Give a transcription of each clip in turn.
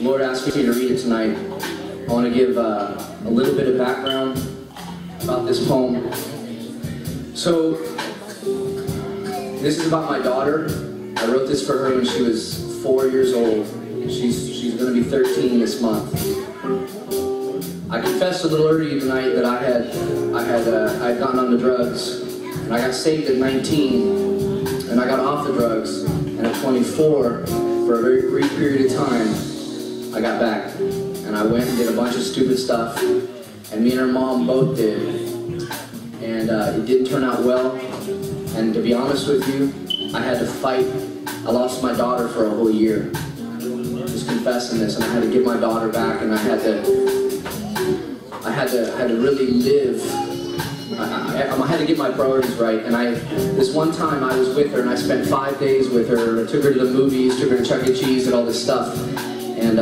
Lord asked me to read it tonight. I want to give a little bit of background about this poem. So, this is about my daughter. I wrote this for her when she was 4 years old. She's going to be 13 this month. I confessed a little earlier tonight that I had gotten on the drugs, and I got saved at 19, and I got off the drugs, and at 24, for a very brief period of time, I got back, and I went and did a bunch of stupid stuff, and me and her mom both did, and it didn't turn out well, and to be honest with you, I had to fight. I lost my daughter for a whole year, just confessing this, and I had to get my daughter back, and I had to really live. I had to get my priorities right, and this one time I was with her, and I spent 5 days with her. I took her to the movies, took her to Chuck E. Cheese and all this stuff, and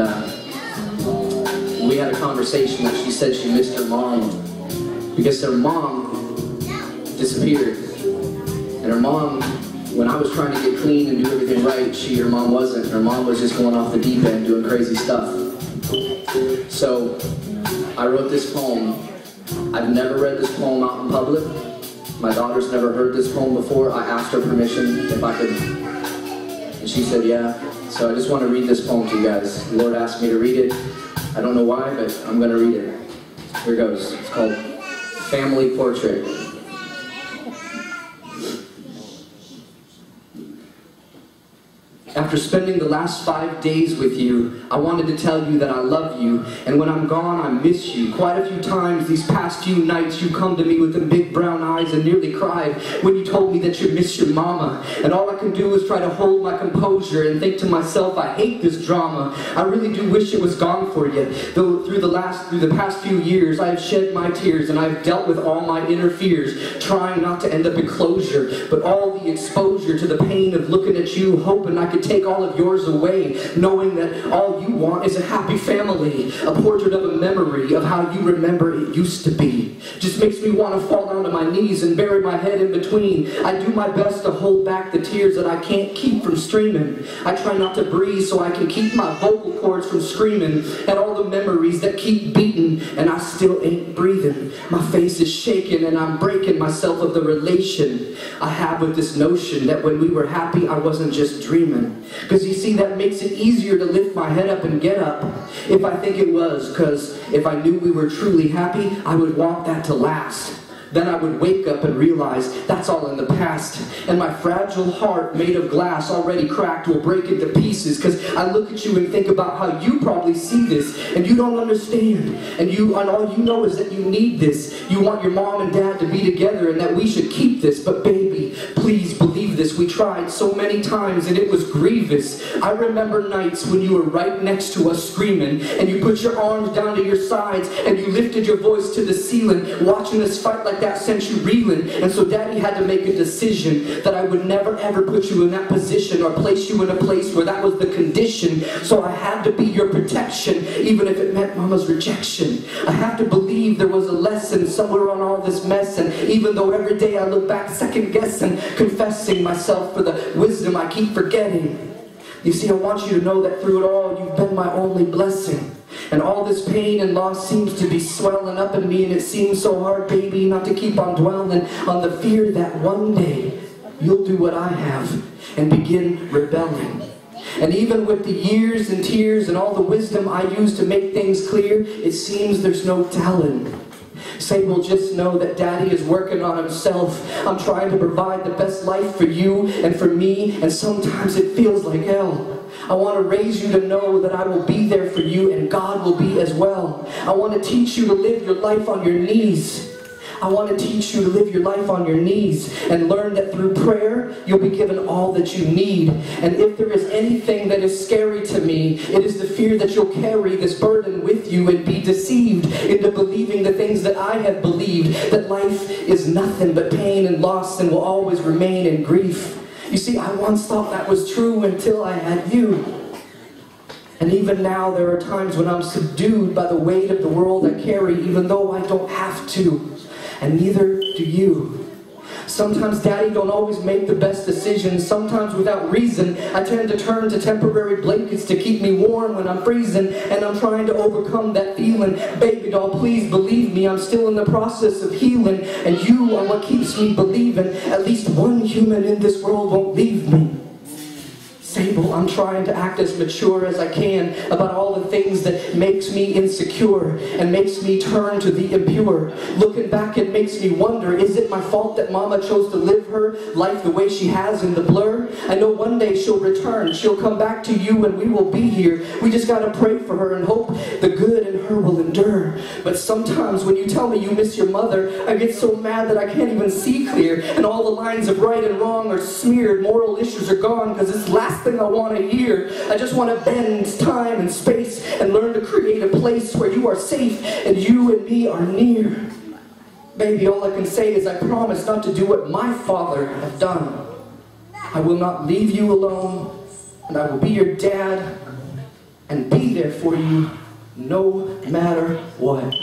we had a conversation that she said she missed her mom, because her mom disappeared, and her mom, when I was trying to get clean and do everything right, her mom wasn't. Her mom was just going off the deep end doing crazy stuff. So I wrote this poem. I've never read this poem out in public. My daughter's never heard this poem before. I asked her permission if I could, and she said yeah. So I just want to read this poem to you guys. The Lord asked me to read it. I don't know why, but I'm going to read it. Here goes. It's called Family Portrait. After spending the last 5 days with you, I wanted to tell you that I love you, and when I'm gone, I miss you. Quite a few times these past few nights, you come to me with them big brown eyes and nearly cried when you told me that you miss your mama. And all I can do is try to hold my composure and think to myself, I hate this drama. I really do wish it was gone for you. Though through the past few years, I have shed my tears and I've dealt with all my inner fears, trying not to end up in closure, but all the exposure to the pain of looking at you, hoping I could take all of yours away, knowing that all you want is a happy family, a portrait of a memory of how you remember it used to be. Just makes me want to fall down to my knees and bury my head in between. I do my best to hold back the tears that I can't keep from streaming. I try not to breathe so I can keep my vocal cords from screaming at all the memories that keep beating, and I still ain't breathing. My face is shaking and I'm breaking myself of the relation I have with this notion that when we were happy, I wasn't just dreaming. Because you see, that makes it easier to lift my head up and get up if I think it was, because if I knew we were truly happy, I would want that to last. Then I would wake up and realize that's all in the past, and my fragile heart made of glass already cracked will break into pieces, because I look at you and think about how you probably see this and you don't understand, and all you know is that you need this. You want your mom and dad to be together and that we should keep this, but baby, please believe this. We tried so many times and it was grievous. I remember nights when you were right next to us screaming, and you put your arms down to your sides and you lifted your voice to the ceiling, watching us fight like that sent you reeling. And so Daddy had to make a decision that I would never ever put you in that position or place you in a place where that was the condition. So I had to be your protection, even if it meant Mama's rejection. I have to believe there was a lesson somewhere on all this mess, and even though every day I look back second guessing, confessing myself for the wisdom I keep forgetting. You see, I want you to know that through it all, you've been my only blessing. And all this pain and loss seems to be swelling up in me, and it seems so hard, baby, not to keep on dwelling on the fear that one day you'll do what I have and begin rebelling. And even with the years and tears and all the wisdom I use to make things clear, it seems there's no telling. Sable, just know that Daddy is working on himself. I'm trying to provide the best life for you and for me, and sometimes it feels like hell. I want to raise you to know that I will be there for you, and God will be as well. I want to teach you to live your life on your knees. I want to teach you to live your life on your knees and learn that through prayer, you'll be given all that you need. And if there is anything that is scary to me, it is the fear that you'll carry this burden with you and be deceived into believing the things that I have believed, that life is nothing but pain and loss and will always remain in grief. You see, I once thought that was true until I had you. And even now, there are times when I'm subdued by the weight of the world I carry, even though I don't have to. And neither do you. Sometimes Daddy don't always make the best decisions. Sometimes without reason, I tend to turn to temporary blankets to keep me warm when I'm freezing. And I'm trying to overcome that feeling. Baby doll, please believe me, I'm still in the process of healing. And you are what keeps me believing. At least one human in this world won't leave me. Sable, I'm trying to act as mature as I can about all the things that makes me insecure and makes me turn to the impure. Looking back, it makes me wonder, is it my fault that Mama chose to live her life the way she has in the blur? I know one day she'll return, she'll come back to you and we will be here. We just gotta pray for her and hope the good in her will endure. But sometimes when you tell me you miss your mother, I get so mad that I can't even see clear, and all the lines of right and wrong are smeared, moral issues are gone, because it's last thing I want to hear. I just want to bend time and space and learn to create a place where you are safe and you and me are near. Baby, all I can say is I promise not to do what my father has done. I will not leave you alone, and I will be your dad and be there for you no matter what.